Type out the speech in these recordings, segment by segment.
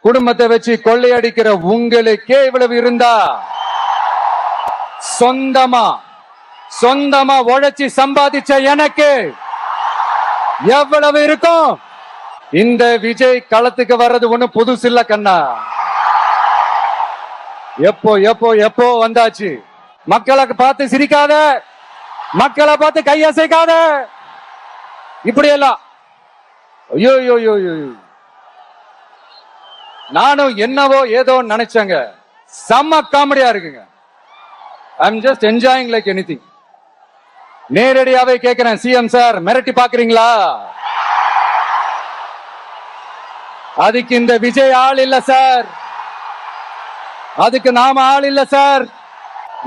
குடும்பத்தை வச்சு கொள்ளையடிக்கிற உங்களுக்கே இவ்வளவு இருந்தா சொந்தமா உழைச்சி சம்பாதிச்ச எனக்கு எவ்வளவு இருக்கும்? இந்த விஜய் களத்துக்கு வர்றது ஒண்ணு புதுசு இல்ல கண்ணா. எப்போ எப்போ எப்போ வந்தாச்சு. மக்களை பார்த்து சிரிக்காத, மக்களை பார்த்து கையசைக்காத, இப்படி எல்லாம். ஐயோ நானும் என்னவோ ஏதோ நினைச்சேங்க. செம்ம காமெடியா இருக்குங்க. I'm just enjoying like anything. நேரடியாவே கேட்கிறேன், சிஎம் சார் மிரட்டி பாக்குறீங்களா? அதுக்கு இந்த விஜய் ஆள் இல்ல சார், அதுக்கு நாம ஆள் இல்ல சார்.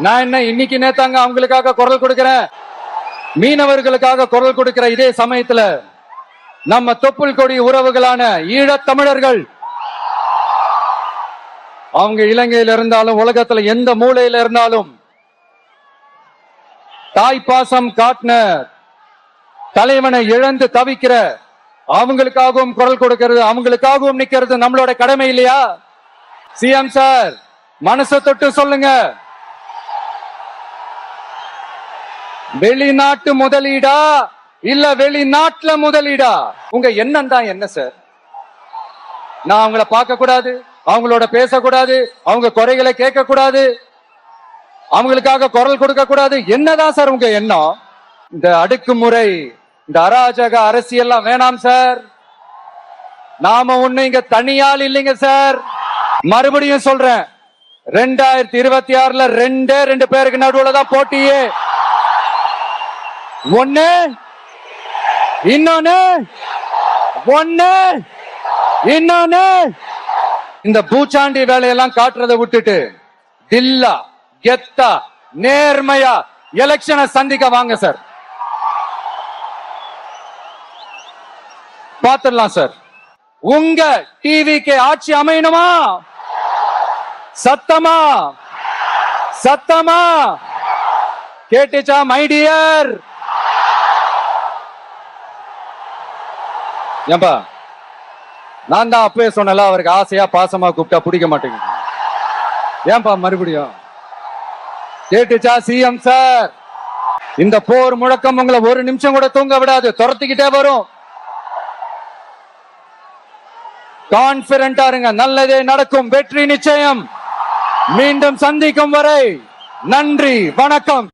நான் என்ன இன்னைக்கு நேத்தாங்க அவங்களுக்காக குரல் கொடுக்கிறேன், மீனவர்களுக்காக குரல் கொடுக்கிற இதே சமயத்துல நம்ம தொப்புள் கொடி உறவுகளான ஈழத் தமிழர்கள், அவங்க இலங்கையில இருந்தாலும் உலகத்துல எந்த மூலையில இருந்தாலும் தாய்ப்பாசம் காட்டின தலைவனை இழந்து தவிக்கிற அவங்களுக்காகவும் குரல் கொடுக்கிறது, அவங்களுக்காகவும் நிக்கிறது நம்மளோட கடமை இல்லையா? சிஎம் சார் மனசை தொட்டு சொல்லுங்க, வெளிநாட்டு முதலீடா இல்ல வெளிநாட்டுல முதலீடா? உங்க எண்ணம் தான் என்ன சார்? நான் அவங்கள பார்க்க கூடாது, அவங்களோட பேசக்கூடாது, அவங்க குறைகளை கேட்க கூடாது, அவங்களுக்காக குரல் கொடுக்க கூடாது, என்னதான் சார் உங்க எண்ணம்? இந்த அடுக்குமுறை, இந்த அராஜக அரசியல்லாம் வேணாம் சார். நாம ஒண்ணு இங்க தனியால் இல்லைங்க சார். மறுபடியும் சொல்றேன், 2026ல ரெண்டு பேருக்கு நடுவுல தான் போட்டியே. ஒண்ணு இன்னொன்னு இந்த பூச்சாண்டி வேலையெல்லாம் காட்டுறதை விட்டுட்டு தில்லா கெத்தா நேர்மையா எலெக்ஷனை சந்திக்க வாங்க சார். பாத்துடலாம் சார். உங்க டிவிக்கு ஆட்சி அமையணுமா? சத்தமா கேட்டுச்சா மை டியர்? ஏன்பா நான் தான் அப்பவே சொன்னல, அவருக்கு ஆசையா பாசமா கூப்பிட்டா பிடிக்க மாட்டேங்குது. ஏன்பா மறுபடியும்? கேட்டுச்சா சிஎம் சார்? இந்த போர் முழக்கம் உங்களை ஒரு நிமிஷம் கூட தூங்க விடாது, துரத்திக்கிட்டே வரும். கான்பிடண்டா இருங்க, நல்லதே நடக்கும், வெற்றி நிச்சயம். மீண்டும் சந்திக்கும் வரை நன்றி, வணக்கம்.